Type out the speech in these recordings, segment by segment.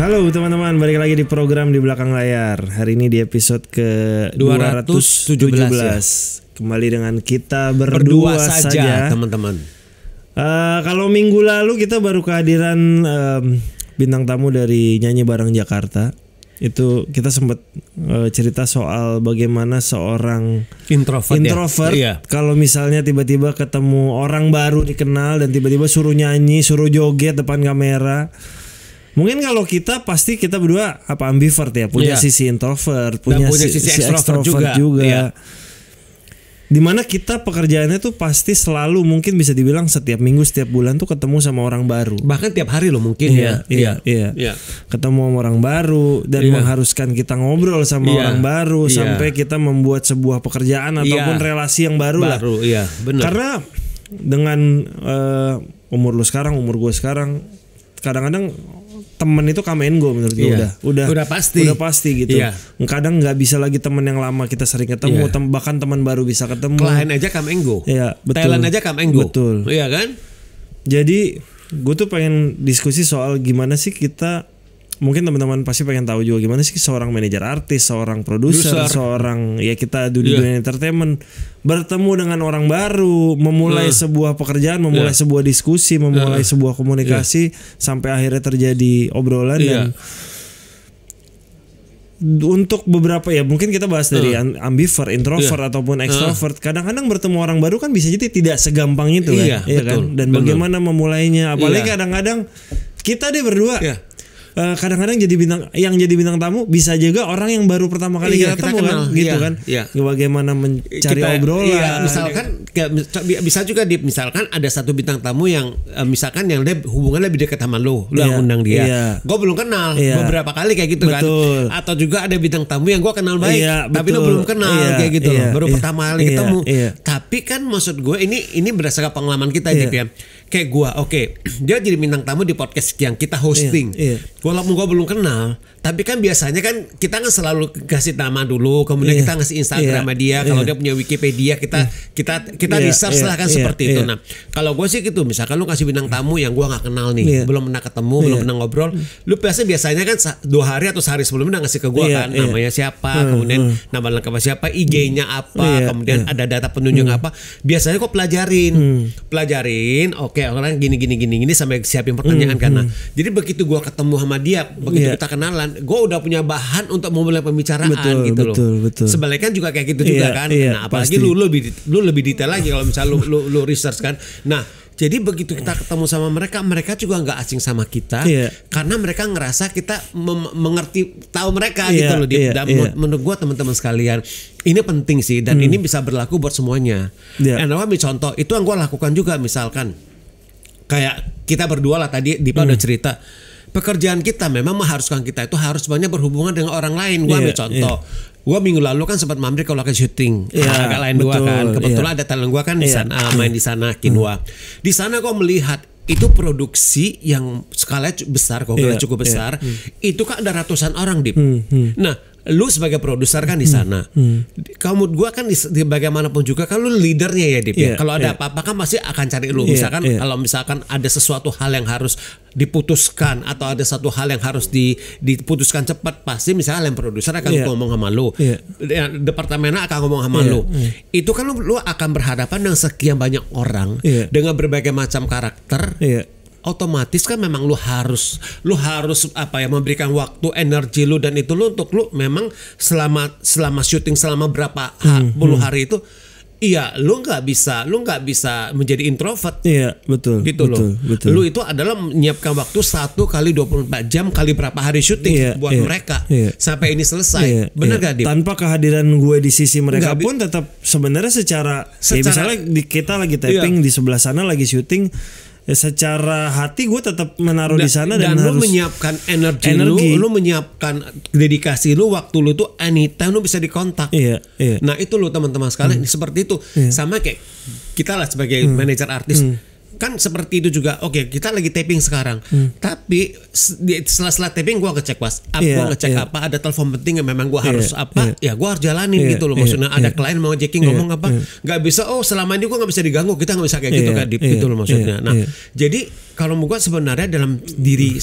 Halo teman-teman, balik lagi di program Di Belakang Layar. Hari ini di episode ke 217 ya? Kembali dengan kita berdua saja teman-teman. Kalau minggu lalu kita baru kehadiran bintang tamu dari Nyanyi Bareng Jakarta. Itu kita sempat cerita soal bagaimana seorang introvert Iya. kalau misalnya tiba-tiba ketemu orang baru dikenal dan tiba-tiba suruh nyanyi, suruh joget depan kamera. Mungkin kalau kita pasti kita berdua ambivert ya, punya sisi introvert, punya sisi extrovert juga. Iya. Dimana kita pekerjaannya tuh pasti selalu mungkin bisa dibilang setiap minggu, setiap bulan tuh ketemu sama orang baru. Bahkan tiap hari loh mungkin Iya. Ketemu sama orang baru dan Iya. mengharuskan kita ngobrol sama Iya. orang baru Iya. sampai kita membuat sebuah pekerjaan ataupun relasi yang baru lah. Iya, benar. Karena dengan umur lu sekarang, umur gue sekarang, kadang-kadang temen itu come and go menurut gue. Udah pasti gitu. Iya. Kadang nggak bisa lagi temen yang lama kita sering ketemu, bahkan teman baru bisa ketemu. Klien aja come and go. Iya, betul. Talent aja come and go. Betul. Iya kan? Jadi gue tuh pengen diskusi soal gimana sih kita, mungkin teman-teman pasti pengen tahu juga gimana sih seorang manajer artis, seorang produser, seorang kita di dunia entertainment bertemu dengan orang baru, memulai sebuah pekerjaan, memulai sebuah diskusi, memulai sebuah komunikasi sampai akhirnya terjadi obrolan dan untuk beberapa mungkin kita bahas dari ambivert, introvert ataupun extrovert. Kadang-kadang bertemu orang baru kan bisa jadi tidak segampang itu kan, kan? Dan bagaimana memulainya, apalagi kadang-kadang kita berdua kadang-kadang jadi bintang tamu bisa juga orang yang baru pertama kali kita ketemu kan, gitu kan. Bagaimana mencari obrolan. Misalkan bisa juga misalkan ada satu bintang tamu yang misalkan yang dia hubungan lebih dekat sama lu yang undang dia. Gue belum kenal beberapa kali kayak gitu kan. Atau juga ada bintang tamu yang gue kenal baik tapi lu belum kenal kayak gitu loh. Baru pertama kali ketemu. Tapi kan maksud gue ini berdasarkan pengalaman kita Dip ya. Kayak gue, dia jadi bintang tamu di podcast yang kita hosting. Walaupun gue belum kenal, tapi kan biasanya kan kita kan selalu kasih nama dulu, kemudian kita ngasih Instagram dia. Kalau dia punya Wikipedia, kita research lah kan seperti itu. Nah, kalau gue sih gitu, misalkan lu kasih bintang tamu yang gue nggak kenal nih, belum pernah ketemu, belum pernah ngobrol, lu biasanya kan 2 hari atau sehari sebelumnya ngasih ke gue kan, namanya siapa, kemudian nama lengkapnya siapa, IG-nya apa, kemudian ada data penunjuk apa. Biasanya kok pelajarin, orang gini sampai siapin pertanyaan karena jadi begitu gua ketemu sama dia, begitu kita kenalan, gua udah punya bahan untuk memulai pembicaraan gitu loh. Sebaliknya juga kayak gitu juga kan. Nah, apalagi lu lebih detail lagi kalau misalnya lu research kan. Nah, jadi begitu kita ketemu sama mereka juga nggak asing sama kita karena mereka ngerasa kita mengerti, tahu mereka gitu loh. Dan menurut gua teman-teman sekalian, ini penting sih dan ini bisa berlaku buat semuanya. Ambil contoh itu yang gua lakukan juga, misalkan kayak kita berdua lah tadi Dipa udah cerita, pekerjaan kita memang mengharuskan kita itu harus banyak berhubungan dengan orang lain. Gua ambil contoh, gua minggu lalu kan sempat mampir kalau ke syuting agak lain dua kan, kebetulan ada talent gua kan di sana main di sana Kinwa. Di sana gua melihat itu produksi yang skalanya besar, cukup besar. Itu kan ada ratusan orang Dip. Nah, lu sebagai produser kan di sana. Kamu gua kan di bagaimanapun juga kan lu leadernya ya Dip. Kalau ada apa-apa kan pasti akan cari lu. Misalkan kalau misalkan ada sesuatu hal yang harus diputuskan atau ada satu hal yang harus diputuskan cepat, pasti misalnya yang produser akan ngomong sama lu. Departemennya akan ngomong sama lu. Itu kan lu akan berhadapan dengan sekian banyak orang dengan berbagai macam karakter. Otomatis kan memang lu harus memberikan waktu, energi lu dan itu lu untuk lu memang selama syuting selama berapa puluh hari itu lu nggak bisa menjadi introvert. Betul. Lu itu adalah menyiapkan waktu 1 kali 24 jam kali berapa hari syuting buat mereka sampai ini selesai. Benar gak Dip? Tanpa kehadiran gue di sisi mereka pun tetap sebenarnya secara misalnya kita lagi taping di sebelah sana lagi syuting, secara hati gue tetap menaruh di sana dan lu harus menyiapkan energi. Lu menyiapkan dedikasi lu, waktu lu tuh anytime lu bisa dikontak. Nah itu lu teman-teman sekalian seperti itu. Sama kayak kita lah sebagai manajer artis. kan seperti itu juga. Oke, kita lagi taping sekarang. Tapi setelah taping gue ngecek WhatsApp, gue ngecek apa, ada telepon penting yang memang gue harus ya gue harus jalanin gitu loh. Maksudnya ada klien mau checking ngomong apa, nggak bisa. Oh selama ini gue nggak bisa diganggu, kita nggak bisa kayak gitu kan, gitu loh maksudnya. Nah, jadi kalau gue sebenarnya dalam diri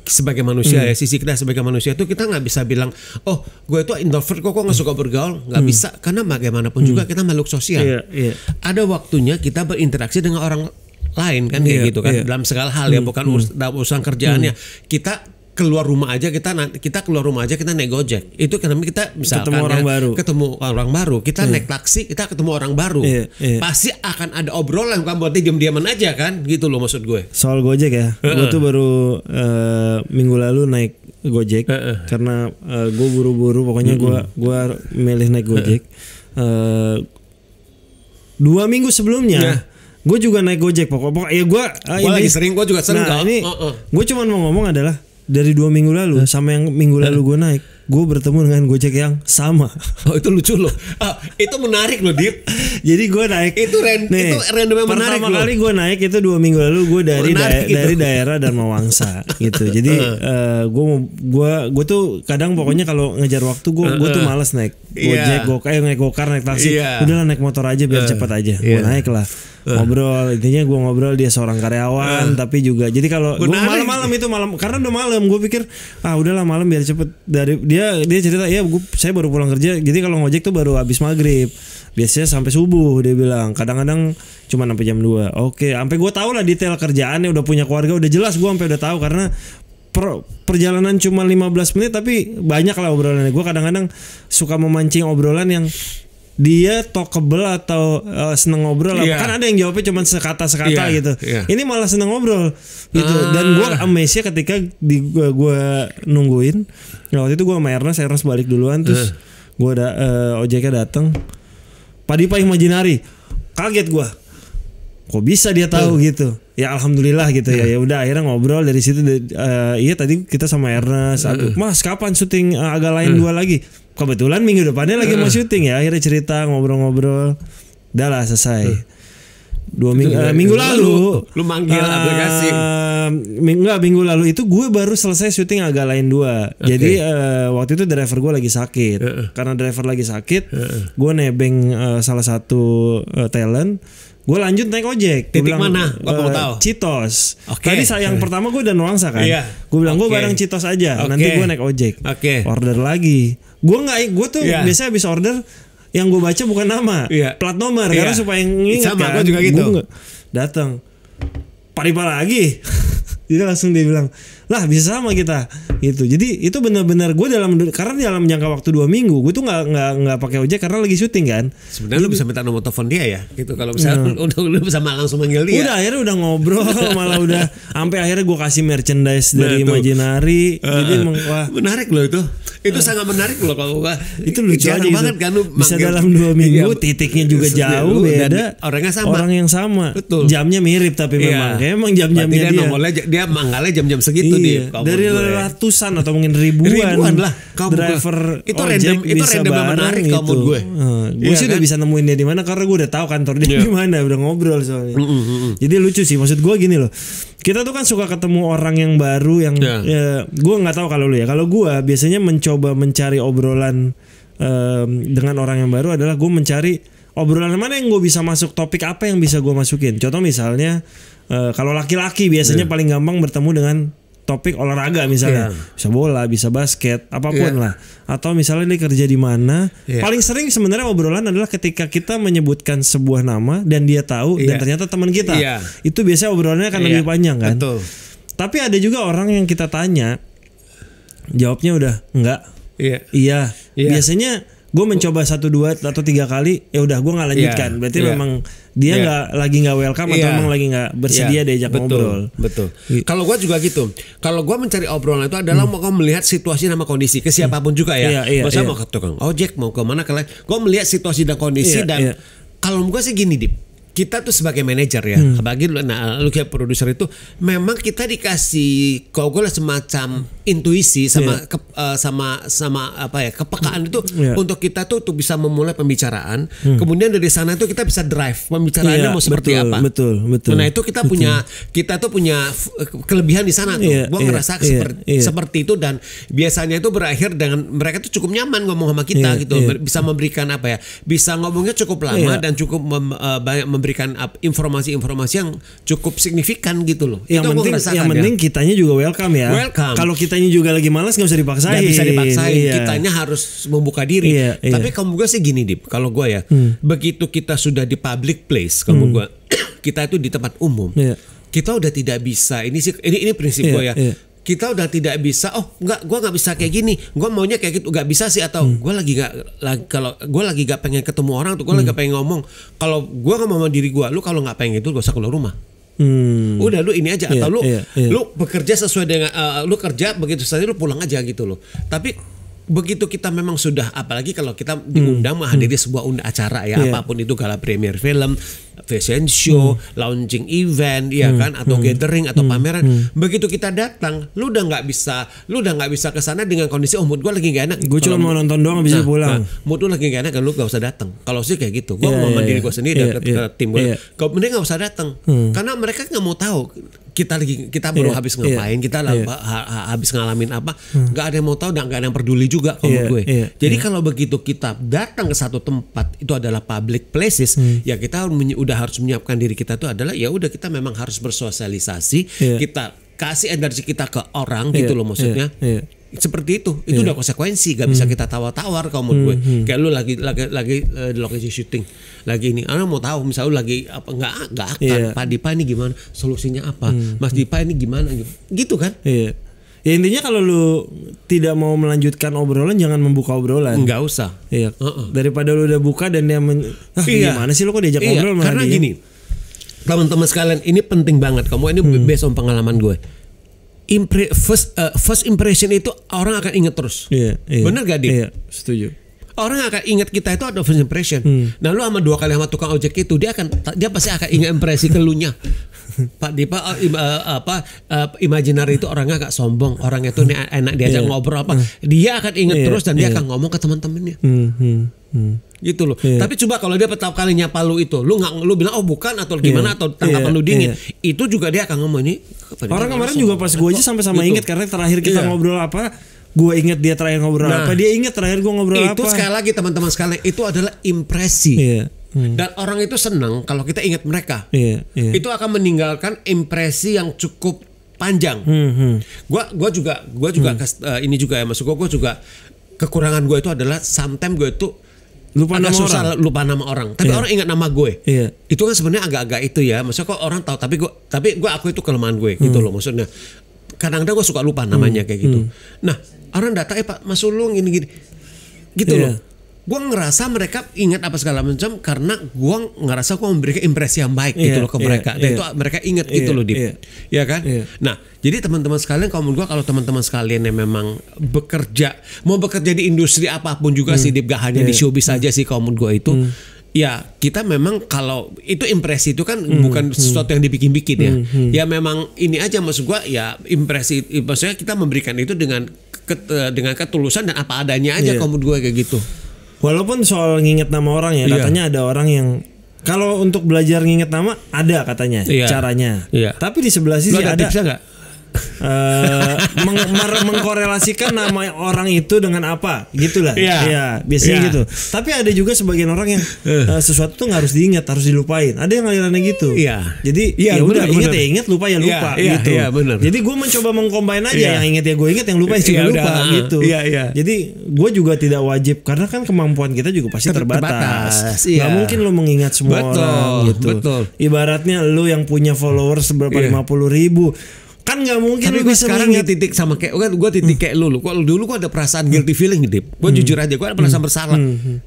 sebagai manusia ya, sisi kita sebagai manusia itu kita nggak bisa bilang, oh gue itu introvert kok nggak suka bergaul, nggak bisa, karena bagaimanapun juga kita makhluk sosial. Ada waktunya kita berinteraksi dengan orang lain kan kayak gitu kan, dalam segala hal ya, bukan urusan kerjaannya. Kita keluar rumah aja kita keluar rumah aja kita naik Gojek, itu karena kita misalkan ketemu orang baru, kita naik taksi kita ketemu orang baru, pasti akan ada obrolan, bukan berarti diam-diaman aja kan, gitu loh maksud gue. Soal Gojek ya, gue tuh baru minggu lalu naik Gojek karena gue buru-buru, pokoknya gue milih naik Gojek. 2 minggu sebelumnya gue juga naik Gojek, pokoknya ya gue lagi sering, gue juga sering. Nah, ini gue cuma mau ngomong adalah dari 2 minggu lalu sama yang minggu lalu gue naik, gue bertemu dengan Gojek yang sama. Oh itu lucu loh. Itu menarik loh Dip. Jadi gue naik itu random yang menarik loh. Pertama kali gue naik itu 2 minggu lalu, gue dari daerah Dharma Wangsa gitu. Jadi gue tuh kadang pokoknya kalau ngejar waktu gue tuh malas naik Gojek, naik gokar, naik taksi. Udahlah naik motor aja biar cepat aja. Gue naik lah. Ngobrol, intinya gue ngobrol, dia seorang karyawan tapi juga jadi kalau gue malam karena udah malam, gue pikir udahlah malam biar cepet. Dari dia cerita saya baru pulang kerja, jadi kalau ngojek tuh baru habis maghrib, biasanya sampai subuh dia bilang, kadang-kadang cuma sampai jam 2. Oke, sampai gue tahu lah detail kerjaannya, udah punya keluarga, udah jelas gue sampai udah tahu karena perjalanan cuma 15 menit tapi banyak lah obrolannya. Gue kadang-kadang suka memancing obrolan yang dia talkable atau seneng ngobrol, kan ada yang jawabnya cuma sekata-sekata gitu. Ini malah seneng ngobrol gitu. Dan gue amazed ketika gue nungguin. Waktu itu gue sama Ernest balik duluan, terus gue ojeknya datang. Padipa Imajinari, kaget gue. Kok bisa dia tahu gitu? Ya alhamdulillah gitu ya. Ya udah akhirnya ngobrol dari situ. Tadi kita sama Ernest. Mas kapan syuting agak lain 2 lagi? Kebetulan minggu depannya lagi mau syuting ya. Akhirnya cerita ngobrol-ngobrol. Udah lah selesai. 2 minggu lalu lu manggil aplikasi. Minggu lalu itu gue baru selesai syuting agak lain 2. Jadi waktu itu driver gue lagi sakit. Karena driver lagi sakit, gue nebeng salah satu talent. Gue lanjut naik ojek. Titik mana? Gue mau tahu. Citos. Tadi yang pertama gue udah nuansa kan. Gue bilang gue bareng Citos aja. Nanti gue naik ojek. Order lagi. Gue tuh biasanya habis order yang gue baca bukan nama, plat nomor karena supaya nginget. Sama, kan. gue juga gitu. Datang. Paripa lagi. Jadi langsung dia bilang, lah bisa sama kita gitu. Jadi itu benar-benar gue karena dalam jangka waktu 2 minggu gue tuh nggak pakai ojek karena lagi syuting kan. Sebenarnya lu bisa minta nomor telepon dia ya gitu, kalau misalnya lu bisa langsung manggil dia. Udah akhirnya udah ngobrol malah udah sampai akhirnya gue kasih merchandise dari Imajinari. Jadi wah menarik loh itu. Itu sangat menarik loh kalau gua. Itu lucu aja banget kan, lu bisa dalam 2 minggu titiknya juga jauh beda. Orang yang sama. Betul. Jamnya mirip tapi memang jam-jamnya dia manggalnya jam-jam segitu dari ratusan atau mungkin ribuan lah driver itu random yang menarik kalau menurut gue. Gue sih udah bisa nemuin dia di mana karena gue udah tahu kantor dia di mana, udah ngobrol soalnya. Jadi lucu sih, maksud gue gini loh. Kita tuh kan suka ketemu orang yang baru yang gue nggak tahu kalau lu ya. Kalau gue biasanya mencoba mencari obrolan dengan orang yang baru adalah gue mencari obrolan mana yang gue bisa masuk, topik apa yang bisa gue masukin. Contoh misalnya kalau laki-laki biasanya paling gampang bertemu dengan topik olahraga misalnya, bisa bola, bisa basket, apapun lah. Atau misalnya dia kerja di mana. Paling sering sebenarnya obrolan adalah ketika kita menyebutkan sebuah nama dan dia tahu dan ternyata teman kita. Itu biasanya obrolannya akan lebih panjang kan. Betul. Tapi ada juga orang yang kita tanya, jawabnya udah enggak. Iya. Biasanya gue mencoba 1, 2 atau 3 kali, ya udah gue nggak lanjutkan. Berarti memang dia nggak welcome atau memang lagi nggak bersedia diajak ngobrol. Betul. Kalau gue juga gitu. Kalau gue mencari obrolan itu adalah mau melihat situasi sama kondisi ke siapapun juga ya. Misalnya mau ke tukang ojek, mau ke mana kalian, gue melihat situasi dan kondisi dan kalau gue sih gini Dip. kita tuh sebagai manajer ya, apalagi lu kayak produser itu, memang kita dikasih kalau gue semacam intuisi sama sama apa ya, kepekaan itu untuk kita tuh bisa memulai pembicaraan. Kemudian dari sana tuh kita bisa drive pembicaraannya mau seperti apa. Betul. Nah itu kita punya kelebihan di sana tuh. Gue ngerasa seperti itu, dan biasanya itu berakhir dengan mereka tuh cukup nyaman ngomong sama kita gitu, bisa memberikan apa ya, bisa ngomongnya cukup lama dan cukup banyak memberikan informasi-informasi yang cukup signifikan gitu loh. Yang penting kitanya juga welcome ya. Kalau kitanya juga lagi malas nggak usah dipaksain. Nggak bisa dipaksain. Kitanya harus membuka diri. Tapi kamu gue sih gini Dip, kalau gue ya, begitu kita sudah di public place, kamu gue, kita itu di tempat umum, kita udah tidak bisa. Ini prinsip gue ya. Kita udah tidak bisa. Gue nggak bisa kayak gini. Gue maunya kayak gitu, nggak bisa sih. Atau gue kalau gue lagi nggak pengen ketemu orang tuh, gue lagi gak pengen ngomong. Kalau gue ngomong sama diri gue, lu kalau nggak pengen itu gak usah keluar rumah. Udah lu ini aja. Atau lu bekerja sesuai dengan lu kerja begitu saja, lu pulang aja gitu loh. Tapi begitu kita memang sudah, apalagi kalau kita diundang menghadiri sebuah acara ya, apapun itu, gala premier film, fashion show, launching event, ya kan, atau gathering atau pameran, begitu kita datang, lu udah nggak bisa ke sana dengan kondisi mood gue lagi gak enak, gue cuma mau nonton doang bisa pulang. Mood lu lagi gak enak kan, lu gak usah datang. Kalau sih kayak gitu, gue mau mandiri gue sendiri ke tim gue, kau mending gak usah datang, karena mereka nggak mau tahu kita baru habis ngapain, kita habis ngalamin apa, nggak ada yang mau tahu dan nggak ada yang peduli juga kalau gue. Jadi kalau begitu kita datang ke satu tempat, itu adalah public places, ya kita udah harus menyiapkan diri kita tuh adalah ya udah, kita memang harus bersosialisasi, kita kasih energi kita ke orang gitu loh, maksudnya. Seperti itu udah konsekuensi, gak bisa kita tawar-tawar kalau menurut gue. Kayak lu lagi di lokasi syuting, lagi ini, orang mau tahu misalnya lu lagi apa, nggak akan Pak Dipa ini gimana, solusinya apa, Mas Dipa ini gimana gitu kan. Ya intinya kalau lu tidak mau melanjutkan obrolan, jangan membuka obrolan. Nggak usah. Daripada lu udah buka dan dia gimana sih lu kok diajak ngobrol. Karena gini, teman-teman sekalian, ini penting banget. Kamu ini based on pengalaman gue. First impression itu orang akan ingat terus. Bener gak Dik? Setuju. Orang akan ingat kita itu ada first impression. Nah lu sama 2 kali sama tukang ojek itu, dia pasti akan ingat impresi ke lunya. Pak Dipa imajinari itu orangnya agak sombong, orangnya itu enak diajak ngobrol apa. Dia akan ingat terus dan dia akan ngomong ke teman-temannya. Gitu loh. Tapi coba kalau dia pertama kali nyapa lu itu, lu bilang bukan atau gimana, atau tanggapan lu dingin, itu juga dia akan ngomong ini. Orang kemarin juga pas gue aja sama-sama inget, karena terakhir kita ngobrol apa, gue inget dia terakhir ngobrol apa, dia inget terakhir gue ngobrol apa. Itu sekali lagi teman-teman sekalian, itu adalah impresi. Dan orang itu senang kalau kita ingat mereka. Itu akan meninggalkan impresi yang cukup panjang. Gua juga ini juga ya, maksud gue juga kekurangan gue itu adalah sometimes gue itu lupa nama orang. Tapi orang ingat nama gue. Itu kan sebenarnya agak-agak itu ya. Maksudnya kok orang tahu, tapi gue aku itu kelemahan gue gitu loh, maksudnya. Kadang-kadang gue suka lupa namanya kayak gitu. Nah, orang datang Pak Mas Sulung gini-gini. Gitu loh. Gue ngerasa mereka ingat apa segala macam karena gue ngerasa gue memberikan impresi yang baik gitu loh ke mereka. Dan itu mereka ingat gitu loh, Dip. Ya kan? Nah, jadi teman-teman sekalian, kalau menurut gue, kalau teman-teman sekalian yang memang mau bekerja di industri apapun juga sih, Dip, gak hanya di showbiz saja sih kalau menurut gue itu. Ya kita memang kalau itu impresi itu kan bukan sesuatu yang dibikin-bikin ya. Ya memang ini aja, maksud gue ya impresi, maksudnya kita memberikan itu dengan ketulusan dan apa adanya aja kalau menurut gue kayak gitu. Walaupun soal nginget nama orang ya, katanya ada orang yang kalau untuk belajar nginget nama ada katanya caranya. Tapi di sebelah sisi ada tipsnya nggak? Mengkorelasikan nama orang itu dengan apa gitulah. Biasanya gitu. Tapi ada juga sebagian orang yang sesuatu tuh nggak harus diingat, harus dilupain. Ada yang alirannya gitu. Jadi ya udah, ingat lupa ya lupa gitu. Jadi gue mencoba mengcombine aja, yang ingat ya gue ingat, yang lupa ya juga lupa gitu. Jadi gue juga tidak wajib, karena kan kemampuan kita juga pasti terbatas. Gak mungkin lo mengingat semua orang gitu. Ibaratnya lo yang punya followers berapa 50.000, kan nggak mungkin. Tapi gue sekarang di titik sama kayak gue titik kayak lu. Kalau dulu gue ada perasaan guilty feeling gitu. Gue jujur aja, gue ada perasaan bersalah.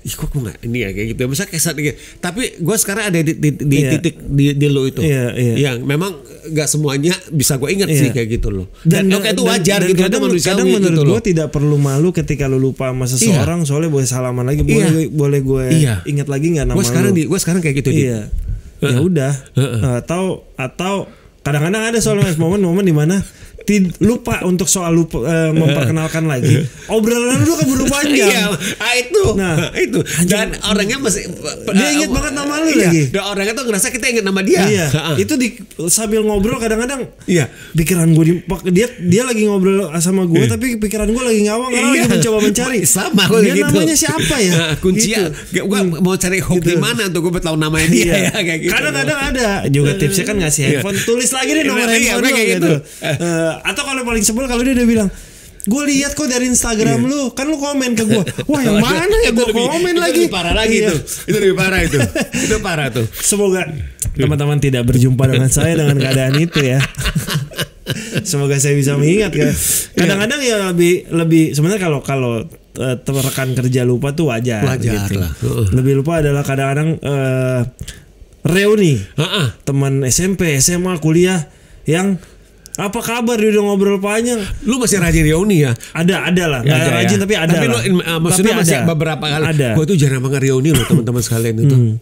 Ih kok gue nggak ini ya kayak gitu. Misalnya kayak gitu. Tapi gue sekarang ada di titik di lu itu. Yang memang nggak semuanya bisa gue ingat sih kayak gitu loh. Dan itu wajar gitu. Kadang menurut gue tidak perlu malu ketika lu lupa sama seseorang, soalnya boleh salaman lagi, boleh gue ingat lagi nggak nama lu. Gue sekarang kayak gitu. ya udah. Atau kadang-kadang ada soalnya momen-momen di mana lupa untuk soal memperkenalkan lagi. Obrolan lu kan berubah panjang. Itu. Dan orangnya masih dia ingat banget nama lu lagi. Dan orangnya tuh ngerasa kita ingat nama dia. Iya. Itu sambil ngobrol kadang-kadang pikiran gue dia lagi ngobrol sama gue tapi pikiran gue lagi ngawang karena lagi mencoba mencari. Sama dia gitu. Namanya siapa ya? Kuncinya gue mau cari hook di mana untuk gue tahu namanya dia kayak gitu. Kadang-kadang ada juga tipsnya kan ngasih handphone, tulis lagi deh nomor handphone gitu. Atau kalau paling sebel kalau dia udah bilang, gue lihat kok dari Instagram lu, kan lu komen ke gue. Wah yang mana ya gue komen lagi. Itu lebih parah lagi itu. Itu lebih parah itu. Itu parah tuh. Semoga teman-teman tidak berjumpa dengan saya dengan keadaan itu ya. Semoga saya bisa mengingat ya. Kadang-kadang ya lebih sebenarnya kalau rekan kerja lupa tuh wajar gitu. Lah. Lebih lupa adalah kadang-kadang reuni teman SMP, SMA, kuliah yang apa kabar dia udah ngobrol panjang. Lu masih rajin reuni ya? Ada lah. Nggak rajin tapi ada. Tapi lu maksudnya masih beberapa kali. Gue tuh jarang banget reuni loh teman-teman sekalian itu.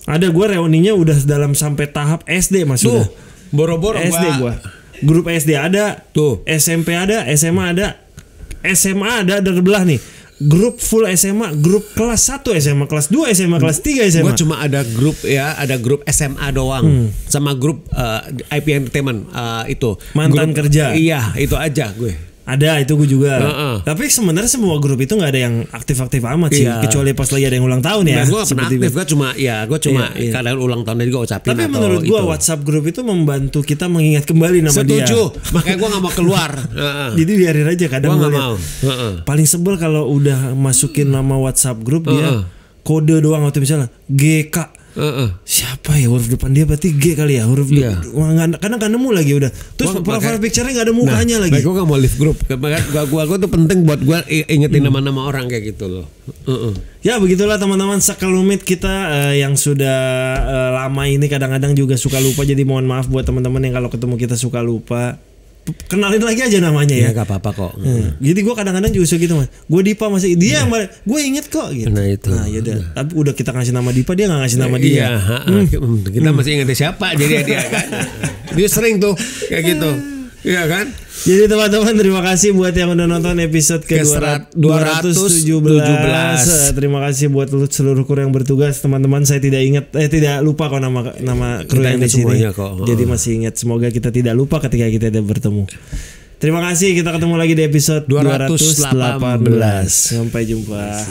Ada, gue reuninya udah dalam sampai tahap SD maksudnya. Boro-boro SD gue. Grup SD ada. Tuh. SMP ada, SMA ada. SMA ada terbelah nih. Grup full SMA, grup kelas 1 SMA, kelas 2 SMA, kelas 3 SMA. Gue cuma ada grup SMA doang. Sama grup IP Entertainment itu. Mantan grup, kerja. Iya, itu aja gue. Ada, itu gue juga. Tapi sebenarnya semua grup itu nggak ada yang aktif-aktif amat sih, kecuali pas lagi ada yang ulang tahun ya. Gue pernah aktif, gue cuma kadang ulang tahun juga ucapin. Tapi menurut gue WhatsApp grup itu membantu kita mengingat kembali nama dia. Setuju, makanya gue nggak mau keluar. Jadi biarin aja kadang gue nggak mau. Paling sebel kalau udah masukin nama WhatsApp grup dia kode doang atau misalnya GK. Siapa ya huruf depan dia berarti G kali ya huruf kadang kan nemu lagi udah terus profile picture-nya nggak ada mukanya lagi. Gue nggak mau leave group gue tuh penting buat gue ingetin nama-nama orang kayak gitu loh. Ya begitulah teman-teman sekelumit kita yang sudah lama ini kadang-kadang juga suka lupa, jadi mohon maaf buat teman-teman yang kalau ketemu kita suka lupa. Kenalin lagi aja namanya ya. Gak apa-apa kok. Jadi gue kadang-kadang juga suka gitu mas. Gue Dipa masih dia yang gue inget kok gitu. Nah itu. Nah yaudah. Tapi udah kita ngasih nama Dipa dia nggak ngasih nama dia. Kita masih inget siapa jadi dia kan. Dia sering tuh kayak gitu. Iya kan. Jadi teman-teman terima kasih buat yang udah nonton episode ke 217. Terima kasih buat seluruh kru yang bertugas teman-teman. Saya tidak lupa kok nama kru yang di sini. Jadi masih ingat. Semoga kita tidak lupa ketika kita bertemu. Terima kasih, kita ketemu lagi di episode 218. Sampai jumpa.